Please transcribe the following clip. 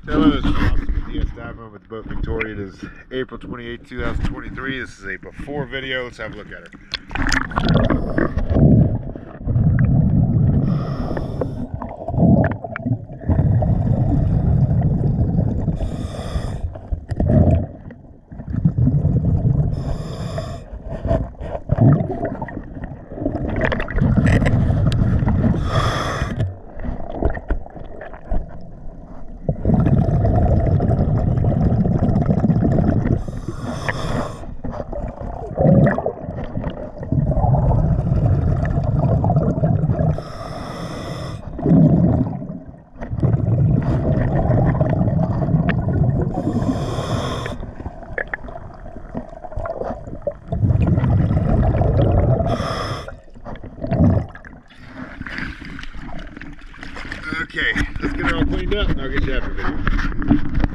Hello, this is Austin with DS Dive with the boat Victoria. It is April 28, 2023. This is a before video. Let's have a look at her. Okay, let's get her all cleaned up and I'll get you after video.